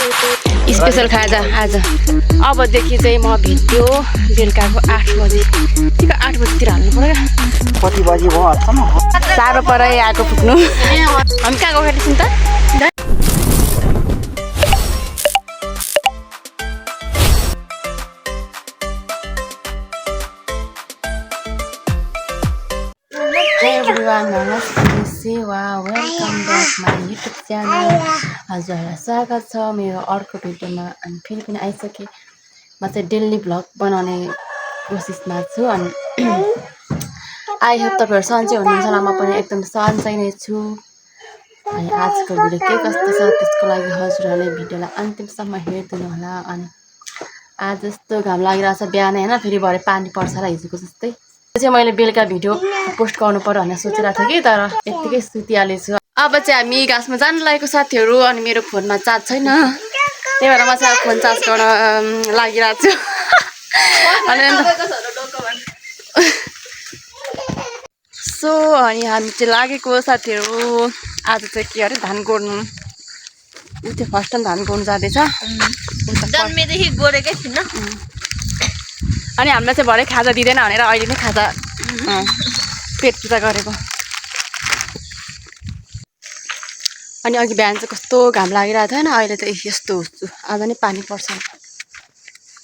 special खाजा आज अबदेखि चाहिँ म भिडियो बेलुकाको 8 बजे ठिक 8 बजेतिर हाल्नु पर्यो कति बजी भयो अचम्म साह्रो पऱ्यो आगो फुक्नु हामी कहाँ गएको थियौँ त Hey everyone, नमस्ते welcome back my YouTube channel हजुरहरूलाई स्वागत छ मेरो अर्को भिडियोमा अनि फेरि पनि आइसकेँ म चाहिँ डेली भ्लग बनाउने कोसिसमा छु अनि आई होप तपाईँहरू सन्चै हुनुहुन्छ होला म पनि एकदम सन्चै नै छु अनि आजको भिडियो के कस्तो छ त्यसको लागि हजुरहरूले भिडियोलाई अन्तिमसम्म हेरिदिनु होला अनि आज जस्तो घाम लागिरहेको छ बिहान होइन फेरि भरे पानी पर्छ र हिजोको जस्तै चाहिँ मैले बेलुका भिडियो पोस्ट गर्नु पर्यो भनेर सोचिरहेको थिएँ कि तर यत्तिकै सुतिहालेछु अब चाहिँ हामी घाँसमा जानु लागेको साथीहरू अनि मेरो फोनमा चार्ज छैन त्यही भएर म चाहिँ फोन चार्ज गर्न लागिरहेको छु अनि सो अनि हामी चाहिँ लागेको साथीहरू आज चाहिँ के अरे धान गोड्नु ऊ चाहिँ फर्स्ट टाइम धान गोड्नु जाँदैछ जन्मेदेखि गोडेकै थिइनँ अनि हामीलाई चाहिँ भरे खाजा दिँदैन भनेर अहिले नै खाजा पेट पूजा गरेको अनि अघि बिहान चाहिँ कस्तो घाम लागिरहेको थियो होइन अहिले चाहिँ यस्तो हुन्छु आज नै पानी पर्छ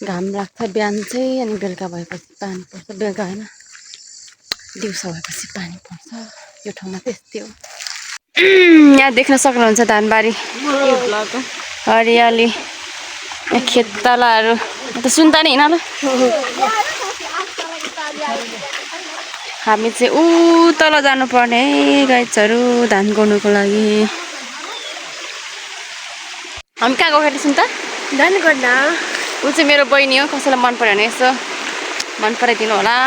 घाम लाग्छ बिहान चाहिँ अनि बेलुका भएपछि पानी पर्छ बेलुका होइन दिउँसो भएपछि पानी पर्छ यो ठाउँमा चाहिँ यस्तै हो यहाँ देख्न सक्नुहुन्छ धानबारी हरियाली यहाँ खेतलाहरू त सुन्ता नि होइन ल हामी चाहिँ ऊ तल जानुपर्ने है गाइजहरू धान गोड्नुको लागि हामी कहाँ गएको थियौँ त धान गोड्न ऊ चाहिँ मेरो बहिनी हो कसैलाई मन पऱ्यो भने यसो मन पराइदिनु होला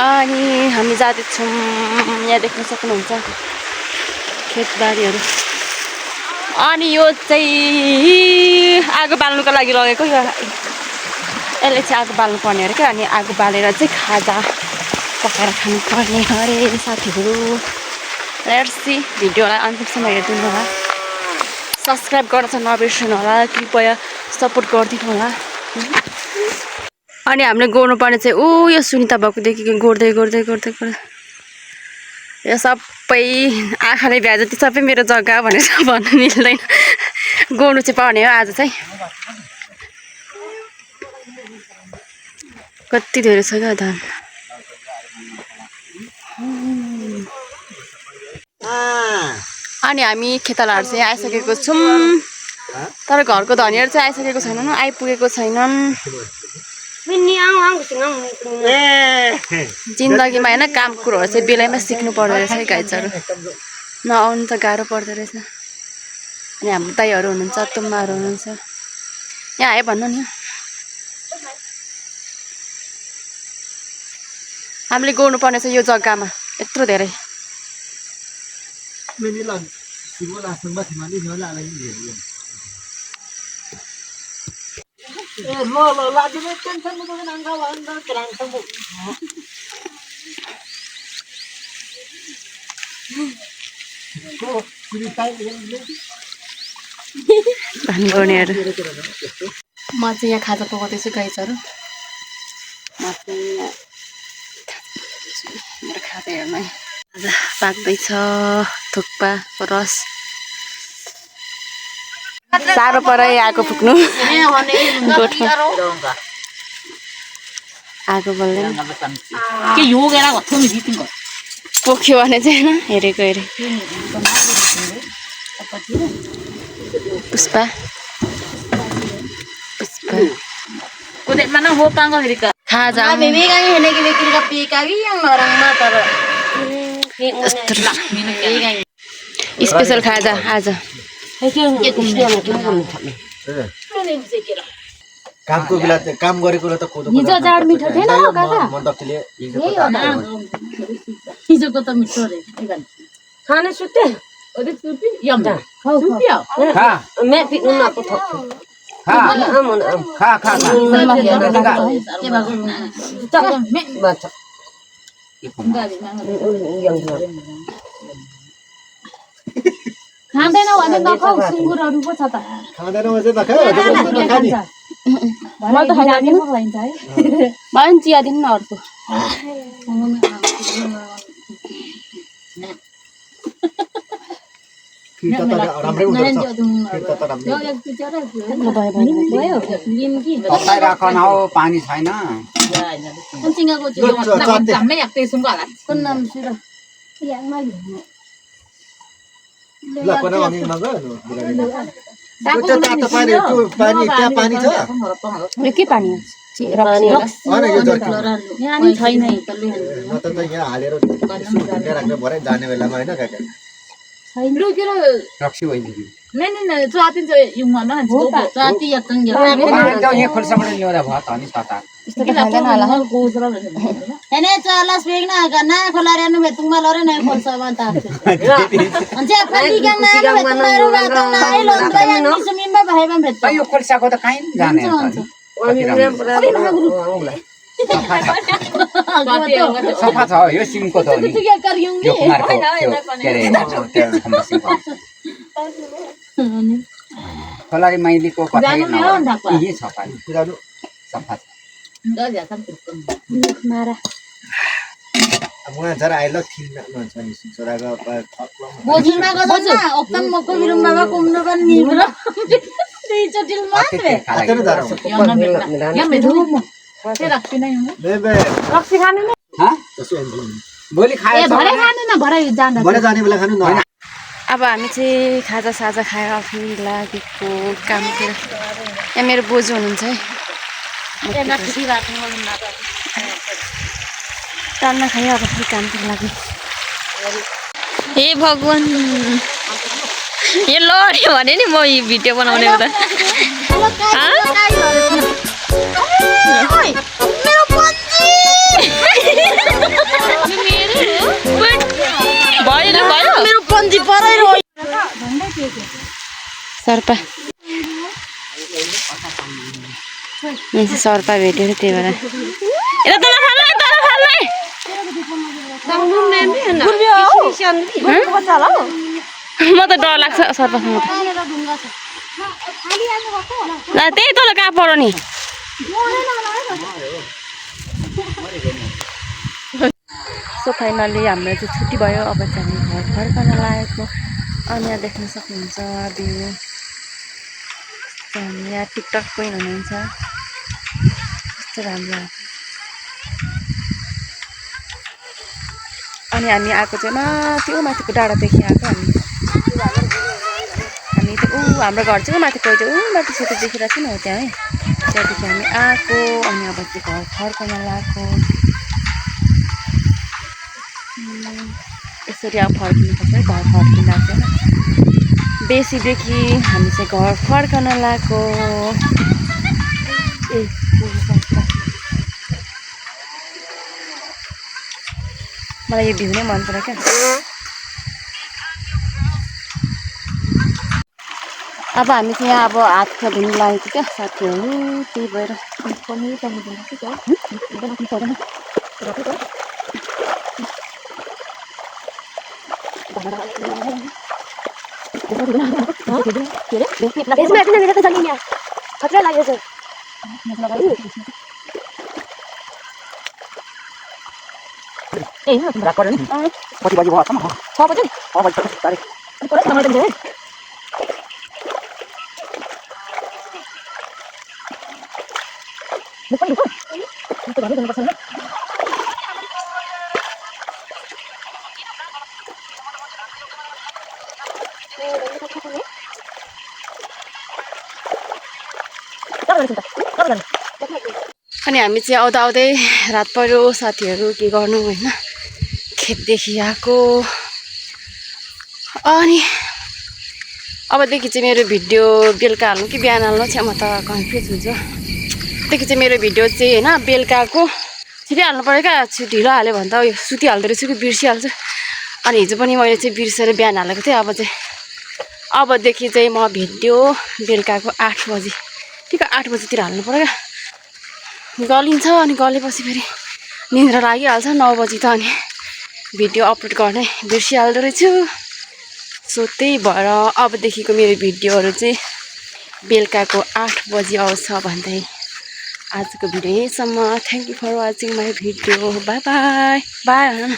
अनि हामी जाँदैछौँ यहाँ देख्न सक्नुहुन्छ खेतबारीहरू अनि यो चाहिँ आगो बाल्नुको लागि लगेको यसले चाहिँ आगो बाल्नु पर्ने अरे क्या अनि आगो बालेर चाहिँ खाजा पकाएर खानुपर्ने अरे साथीहरू हेर्सी भिडियोलाई अन्तिमसम्म हेरिदिनु होला सब्सक्राइब गर्न चाहिँ नबिर्सनु होला कृपया सपोर्ट गरिदिनु होला अनि हामीले गोड्नुपर्ने चाहिँ ऊ यो सुनिता भएकोदेखि गोड्दै गोड्दै गोड्दै गोड्दै यो सबै आँखाले भ्या जति सबै मेरो जग्गा भनेर भन्नु मिल्दैन गोड्नु चाहिँ पर्ने हो आज चाहिँ कति धेरै छ क्या धान अनि हामी खेतालाहरू चाहिँ आइसकेको छौँ तर घरको धनीहरू चाहिँ आइसकेको छैनन् आइपुगेको छैनन् जिन्दगीमा होइन काम कुरोहरू चाहिँ बेलैमा सिक्नु पर्दो रहेछ है गाइजहरू नआउनु त गाह्रो पर्दो रहेछ अनि हाम्रो दाइहरू हुनुहुन्छ तुम्बाहरू हुनुहुन्छ यहाँ आयो भन्नु नि हामीले गोड्नु पर्ने छ यो जग्गामा यत्रो धेरै धान गोड्नेहरू म चाहिँ यहाँ खाजा पकाउँदैछु गाइजहरू म चाहिँ मेरो खाजा हेर्नु है खाजा पाक्दैछ थुक्पाको रस साह्रो पऱ्यो आगो फुक्नु आगो बल्दैन पोख्यो भने चाहिँ होइन हेरेको हेरे पुष्पा खाजा स्पेशल खाजा आज कामको बेला काम गरेको बेला त कोदो हिजो जाड मिठो थिएन काका हिजोको त मिठो रे खाने सुते अरे सुपी यम सुपी खा मैं भी उन आपको थोक खा खा खा खा खाँदैनौ भने नखाऊ सुँगुरहरु पो छ त खाँदैन भने चाहिँ नखाऊ नखाने म त खाइदिनु भइन्छ है भएन चिया दिनु न अर्को फिर्ता त राम्रै हुँदो रहेछ फिर्ता त राम्रै तताइ राख न हौ पानी छैन ल कोना अनि मग त्यो तातो पानी त्यो पानी त्यहाँ पानी छ यो के पानी हो हैन यो जर्किन यहाँ नि छैन म त यहाँ हालेर राख्नु भरे जाने बेलामा हैन काका रक्सी भइदियो नहीं चाहती जो यूं ना चाहती या तंग या पानी त यहाँ खोल्साबाट ल्याउँदा भयो त अनि तता त्यस्तो त खाँदैन होला हैने चाला स्पेग ना करना खोला रे नु तुंगा लरे नहीं खोल सा बनता अंचे खाली का ना तुम्हारो बात ना है लोंद्रा या निसमिन में भाई बन भेट यो खोल्साको त काहीँ जाने सफा छ यो सिमको त नि यो कुमारको के रे खोलारी माइलीको कतै यही छ पानी पुरानो सफा छ मारा उहाँ जरा आइल थिन भन्छ नि छोराको बोजुमा गजन ना ओक्तम मको बिरुम बाबा कुम्नो बन निब्र त्यही चटिल मात्रे हातेर धरौ या मेधु के राख्छु नै हो बेबे रक्सी खानु न ह त्यसो एन्जिन भोलि खाए ए भरे खानु न भरे जाँदा भरे जाने बेला खानु न अब हामी चाहिँ खाजा साजा खाएर आफ्नो लागेको कामतिर यहाँ मेरो बोजू हुनुहुन्छ है तान्न खायो अब फेरि कामतिर लाग्यो हे भगवान यो लड्यो भने नि म यो भिडियो बनाउने हो त भयो भयो मेरो पन्जी परै रो सर्पा यहाँ चाहिँ सर्पा भेट्यो नि त्यही भएर यता तल फाल्नु तल फाल्नु म त डर लाग्छ सर्पासँग त ल त्यही तल कहाँ पढ्यो नि सो फाइनली हाम्रो चाहिँ छुट्टी भयो अब चाहिँ हामी घर फर्कन लागेको अनि यहाँ देख्न सक्नुहुन्छ भ्यू हामी यहाँ टिकटक क्विन हुनुहुन्छ कस्तो राम्रो अनि हामी आएको चाहिँ त्यो माथिको डाँडादेखि आएको हामी त हाम्रो घर चाहिँ माथि गयो चाहिँ माथि सेतो देखिरहेको छ नि हो त्यहाँ है त्यहाँदेखि हामी आएको अनि अब चाहिँ घर फर्कन लागेको यसरी अब फर्किनुपर्छ है घर फर्किँदा चाहिँ बेसीदेखि हामी चाहिँ घर फर्कन लागेको ए मलाई यो भ्यू नै मन पर्यो क्या अब हामी चाहिँ यहाँ अब हात धुनु लागेको क्या साथीहरू त्यही भएर पनि कति बजी भयो सम्म 6 बजे 6 बजे तारिख अनि हामी चाहिँ आउँदा आउँदै रात पर्यो साथीहरू के गर्नु होइन खेतदेखि आएको अनि अबदेखि चाहिँ मेरो भिडियो बेलुका हाल्नु कि बिहान हाल्नु चाहिँ म त कन्फ्युज हुन्छु देखि चाहिँ मेरो भिडियो चाहिँ होइन बेलुकाको छिटै हाल्नु पऱ्यो क्या ढिलो हाल्यो भने त उयो सुतिहाल्दो रहेछु कि बिर्सिहाल्छु अनि हिजो पनि मैले चाहिँ बिर्सेर बिहान हालेको थिएँ अबदेखि चाहिँ म भिडियो बेलुकाको 8 बजी ठिक 8 बजीतिर हाल्नु पऱ्यो क्या गलिन्छ अनि गलेपछि फेरि निन्द्रा लागिहाल्छ 9 बजी त अनि भिडियो अपलोड गर्ने बिर्सिहाल्दो रहेछु सो त्यही भएर अबदेखिको मेरो भिडियोहरू चाहिँ बेलुकाको 8 बजी आउँछ भन्दै आजको भिडियो यहीसम्म thank you for watching my video bye bye by